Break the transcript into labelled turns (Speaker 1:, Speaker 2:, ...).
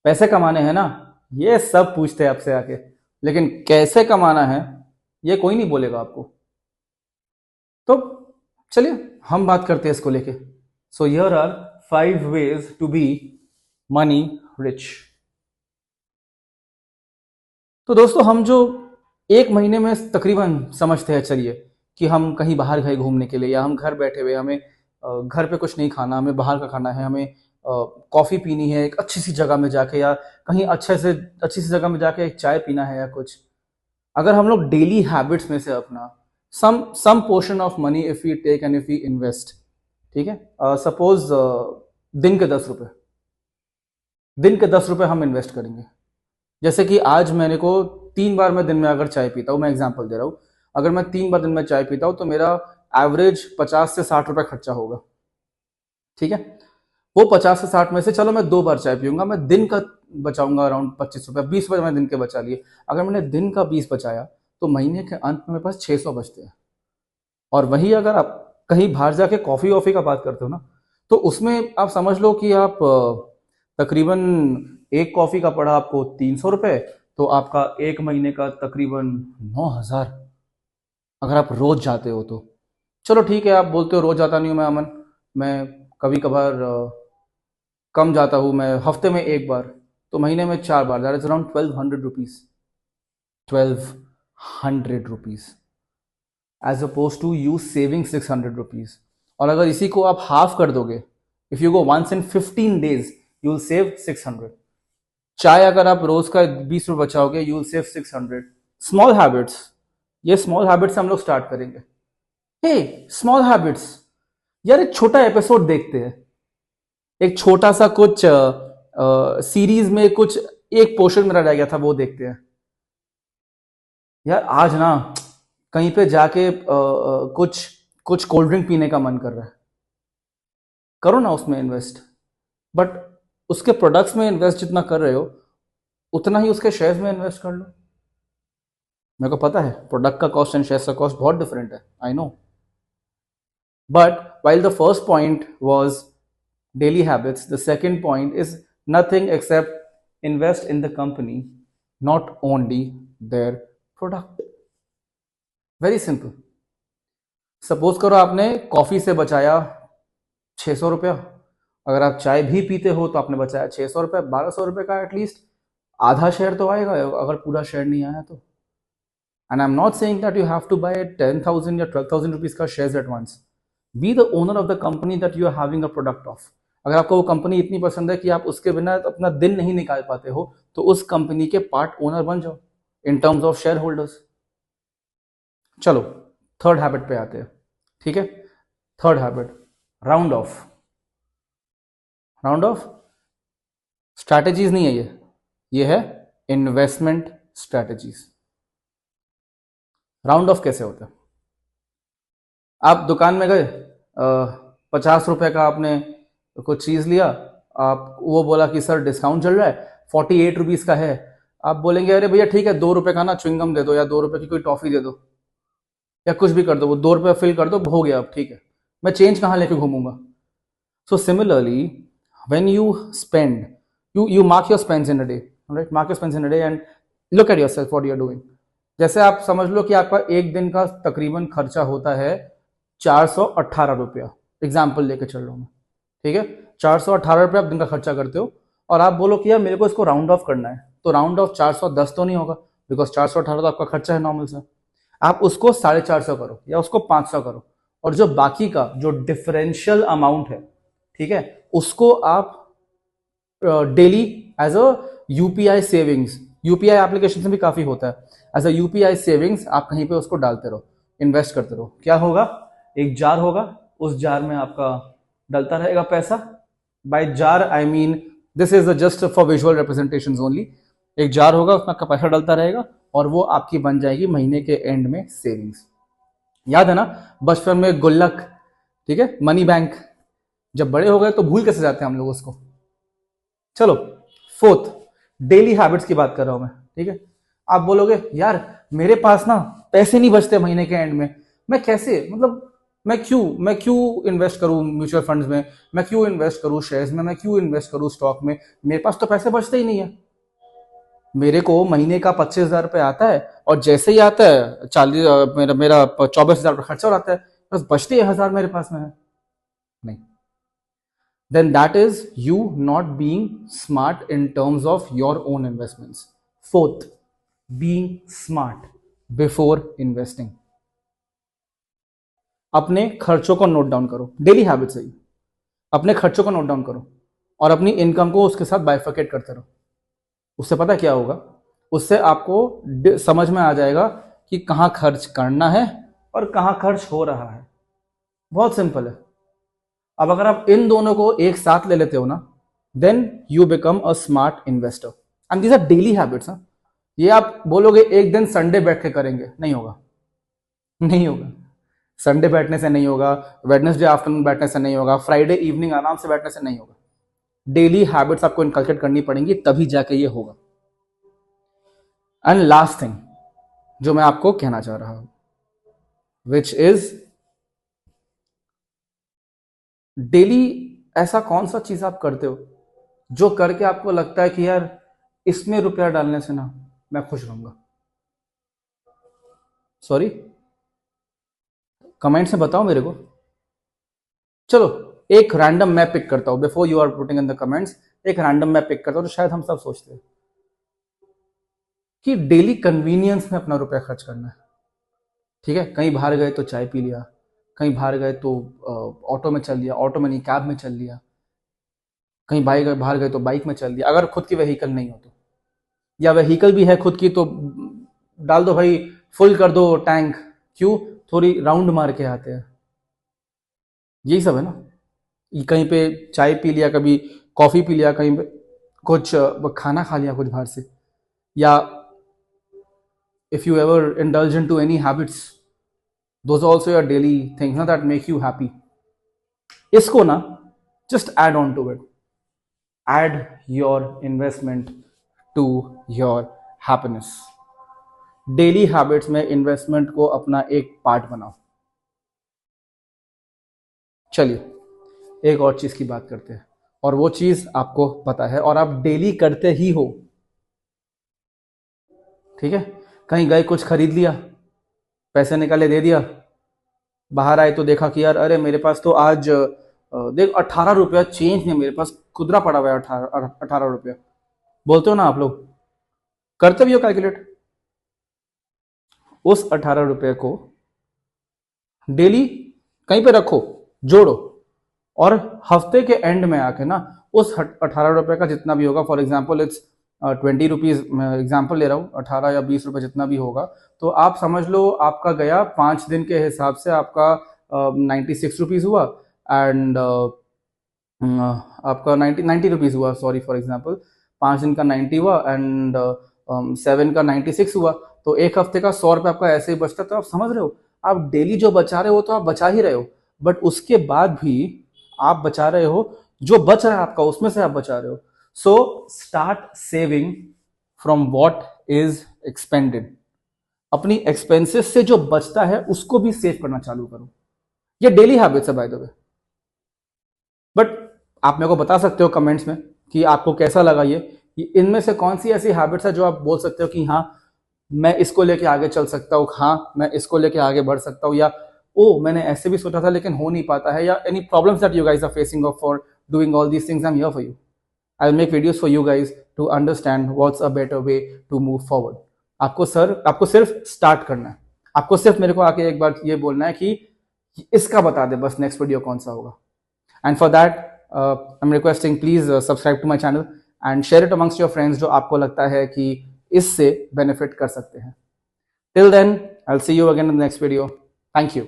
Speaker 1: पैसे कमाने हैं ना, ये सब पूछते हैं आपसे आके, लेकिन कैसे कमाना है ये कोई नहीं बोलेगा आपको। तो चलिए हम बात करते हैं इसको लेके। So here are 5 ways to be money rich. तो दोस्तों हम जो एक महीने में तकरीबन समझते हैं, चलिए कि हम कहीं बाहर गए घूमने के लिए, या हम घर बैठे हुए, हमें घर पे कुछ नहीं खाना, हमें बाहर का खाना है, हमें कॉफ़ी पीनी है एक अच्छी सी जगह में जाके, या कहीं अच्छी सी जगह में जाके एक चाय पीना है या कुछ। अगर हम लोग डेली हैबिट्स में से अपना some portion of money if we take and if we invest, ठीक है, सपोज दिन के 10 रुपए, दिन के 10 रुपए हम इन्वेस्ट करेंगे। जैसे कि आज मैंने को 3 बार मैं दिन में अगर चाय पीता हूँ, मैं एग्जांपल दे रहा हूँ, अगर मैं 3 बार दिन में चाय पीता हूँ तो मेरा एवरेज 50 से 60 रुपए खर्चा होगा, ठीक है। वो 50 से 60 में से चलो मैं 2 बार चाय पीऊंगा, मैं दिन का बचाऊंगा अराउंड 25 रुपए, 20 रुपए मैंने दिन के बचा लिए। अगर मैंने दिन का 20 बचाया तो महीने के अंत में मेरे पास 600 बचते हैं। और वही अगर आप कहीं बाहर जाके कॉफ़ी वॉफ़ी का बात करते हो ना, तो उसमें आप समझ लो कि आप तकरीबन एक कॉफ़ी का पड़ा आपको 300 रुपये, तो आपका एक महीने का तकरीबन 9,000, अगर आप रोज़ जाते हो तो। चलो ठीक है, आप बोलते हो रोज़ जाता नहीं हूँ मैं अमन, मैं कभी कभार कम जाता हूँ, मैं हफ्ते में एक बार, तो महीने में 4 बार, that is around 1200 rupees, 1200 rupees, as opposed to you saving 600 rupees. और अगर इसी को आप हाफ कर दोगे, if you go once in 15 days you will save 600। चाय अगर आप रोज का 20 रुपये बचाओगे you will save 600। Small habits, ये स्मॉल हैबिट्स हम लोग स्टार्ट करेंगे। हे स्मॉल हैबिट्स, यार एक छोटा एपिसोड देखते हैं, एक छोटा सा कुछ सीरीज में कुछ एक पोर्शन मेरा रह गया था, वो देखते हैं। यार आज ना कहीं पे जाके कुछ कुछ कोल्ड ड्रिंक पीने का मन कर रहा है, करो ना उसमें इन्वेस्ट, बट उसके प्रोडक्ट्स में इन्वेस्ट जितना कर रहे हो उतना ही उसके शेयर्स में इन्वेस्ट कर लो। मेरे को पता है प्रोडक्ट का कॉस्ट एंड शेयर्स का कॉस्ट बहुत डिफरेंट है, I know, but while the first point was daily habits, the second point is nothing accept invest in the company, not only their product. Very simple. Suppose करो आपने coffee से बचाया 600 रुपया, अगर आप चाय भी पीते हो तो आपने बचाया 600 रुपये, 1200 रुपये का एटलीस्ट आधा शेयर तो आएगा, अगर पूरा शेयर नहीं आया तो। And I am not saying that you have to buy 10,000 या 12,000 रुपीज का share at once. Be the owner of the company that you are having a product of. अगर आपको वो कंपनी इतनी पसंद है कि आप उसके बिना अपना दिन नहीं निकाल पाते हो, तो उस कंपनी के पार्ट ओनर बन जाओ in terms of share holders. चलो थर्ड हैबिट पे आते हैं, ठीक है। Third habit, round of. Round of strategies नहीं है ये है इन्वेस्टमेंट स्ट्रैटेजीज। राउंड ऑफ कैसे होता है? आप दुकान में गए, 50 रुपए का आपने कुछ चीज लिया, आप वो बोला कि सर डिस्काउंट चल रहा है, 48 रुपीज का है। आप बोलेंगे अरे भैया ठीक है 2 रुपए का ना च्युइंगम दे दो, या 2 रुपए की कोई टॉफी दे दो, या कुछ भी कर दो, वो 2 रुपए फिल कर दो, हो गया अब, ठीक है, मैं चेंज कहाँ लेके घूमूंगा। So similarly when you spend, you mark your spends in a day, right? Mark your spends in a day and look at yourself what you are doing. जैसे आप समझ लो कि आपका एक दिन का तकरीबन खर्चा होता है 418 रुपया, एग्जाम्पल लेके चल रहा हूँ मैं, ठीक है। 418 रुपया आप दिन का खर्चा करते हो, और आप बोलो कि यार मेरे को इसको राउंड ऑफ करना है, तो राउंड ऑफ 410 तो नहीं होगा, बिकॉज 418 तो आपका खर्चा है नॉर्मल सा। आप उसको 450 करो या उसको 500 करो, और जो बाकी का जो डिफरेंशियल अमाउंट है, ठीक है, उसको आप daily as a UPI savings, UPI application से भी काफी होता है, एज अ यूपीआई सेविंग्स आप कहीं पे उसको डालते रहो, इन्वेस्ट करते रहो। क्या होगा, एक जार होगा, उस जार में आपका डलता रहेगा पैसा। By jar I mean this is just for visual representation only. एक जार होगा, उसमें आपका पैसा डलता रहेगा, और वो आपकी बन जाएगी महीने के एंड में सेविंग्स। याद है ना बचपन में गुल्लक, ठीक है, मनी बैंक। जब बड़े हो गए तो भूल कैसे जाते हैं हम लोग उसको। चलो फोर्थ, डेली हैबिट्स की बात कर रहा हूं मैं, ठीक है। आप बोलोगे यार मेरे पास ना पैसे नहीं बचते महीने के एंड में, मैं कैसे, मतलब मैं क्यों इन्वेस्ट करूं म्यूचुअल फंड्स में, मैं क्यों इन्वेस्ट करूं शेयर्स में, मैं क्यों इन्वेस्ट करूं स्टॉक में, मेरे पास तो पैसे बचते ही नहीं है। मेरे को महीने का 25,000 रुपये आता है, और जैसे ही आता है 40 मेरा मेरा 24,000 रुपये खर्चा हो जाता है, बस बचते 1,000 मेरे पास में है। नहीं, then that is you not being smart in terms of your own investments. Fourth, being smart before investing. अपने खर्चों को नोट डाउन करो, डेली हैबिट से ही अपने खर्चों को नोट डाउन करो और अपनी इनकम को उसके साथ बाइफर्केट करते रहो। उससे पता क्या होगा, उससे आपको समझ में आ जाएगा कि कहाँ खर्च करना है और कहाँ खर्च हो रहा है। बहुत सिंपल है। अब अगर आप इन दोनों को एक साथ ले लेते हो ना, then you become a smart investor. And these are daily habits. ये आप बोलोगे एक दिन संडे बैठ के करेंगे, नहीं होगा, नहीं होगा। संडे बैठने से नहीं होगा, वेडनेसडे आफ्टरनून बैठने से नहीं होगा, फ्राइडे इवनिंग आराम से बैठने से नहीं होगा। डेली हैबिट्स आपको इनकलकेट करनी पड़ेंगी, तभी जाके ये होगा। एंड लास्ट थिंग जो मैं आपको कहना चाह रहा हूं, विच इज डेली ऐसा कौन सा चीज आप करते हो जो करके आपको लगता है कि यार इसमें रुपया डालने से ना मैं खुश रहूंगा। सॉरी, कमेंट्स में बताओ मेरे को। चलो एक रैंडम मैं पिक करता हूं, before you are putting in the comments, एक रैंडम मैं पिक करता हूं जो शायद हम सब सोचते हैं कि डेली कन्वीनियंस में अपना रुपया खर्च करना है। ठीक है, कहीं बाहर गए तो चाय पी लिया, कहीं बाहर गए तो ऑटो में चल लिया, ऑटो में नहीं कैब में चल लिया, कहीं बाहर गए तो बाइक में चल लिया, अगर खुद की व्हीकल नहीं हो तो, या व्हीकल भी है खुद की तो डाल दो भाई, फुल कर दो टैंक। क्यों? थोड़ी राउंड मार के आते हैं। यही सब है ना। कहीं पे चाय पी लिया, कभी कॉफी पी लिया, कहीं पे कुछ खाना खा लिया कुछ बाहर से, या if you ever indulge into any habits, those are also your daily things ना that make you happy. इसको ना just add on to it, add your investment to your happiness. Daily habits में इन्वेस्टमेंट को अपना एक part बनाओ। चलिए एक और चीज की बात करते हैं, और वो चीज आपको पता है और आप डेली करते ही हो। ठीक है, कहीं गए कुछ खरीद लिया, पैसे निकाले दे दिया, बाहर आए तो देखा कि यार अरे मेरे पास तो आज देख 18 रुपया चेंज नहीं, मेरे पास खुदरा पड़ा हुआ है 18 रुपया। बोलते हो ना आप लोग, करते भी हो कैलकुलेट। उस 18 रुपये को डेली कहीं पे रखो, जोड़ो, और हफ्ते के एंड में आके ना उस 18 रुपये का जितना भी होगा, फॉर एग्जाम्पल इट्स 20 रुपीज, मैं एग्जाम्पल ले रहा हूँ, 18 या 20 रुपये जितना भी होगा, तो आप समझ लो आपका गया 5 दिन के हिसाब से आपका 96 रुपीज हुआ, एंड आपका 90 रुपीज हुआ, सॉरी फॉर एग्जाम्पल 5 दिन का 90 हुआ, एंड 7 का 96 हुआ, तो एक हफ्ते का 100 रुपये आपका ऐसे ही बचता। तो आप समझ रहे हो, आप डेली जो बचा रहे हो तो आप बचा ही रहे हो, बट उसके बाद भी आप बचा रहे हो, जो बच रहा है आपका उसमें से आप बचा रहे हो। So start saving from what is expanded. अपनी एक्सपेंसेस से जो बचता है उसको भी सेव करना चालू करो। ये डेली हैबिट्स है बाय द वे। बट आप मेरे को बता सकते हो कमेंट्स में कि आपको कैसा लगा ये, इनमें से कौन सी ऐसी हैबिट्स है जो आप बोल सकते हो कि हाँ मैं इसको लेके आगे चल सकता हूँ, हाँ मैं इसको लेके आगे बढ़ सकता हूँ, या ओ मैंने ऐसे भी सोचा था लेकिन हो नहीं पाता है, या any problems that you guys are facing of for doing all these things, I am here for you. I will make videos for you guys to understand what's a better way to move forward. आपको सिर्फ start करना है, आपको सिर्फ मेरे को आके एक बार ये बोलना है कि इसका बता दे बस नेक्स्ट वीडियो कौन सा होगा। And for that I am requesting please subscribe to my channel and share it amongst your friends जो आपको लगता है कि इससे बेनिफिट कर सकते हैं। Till then I will see you again in the next video. Thank you.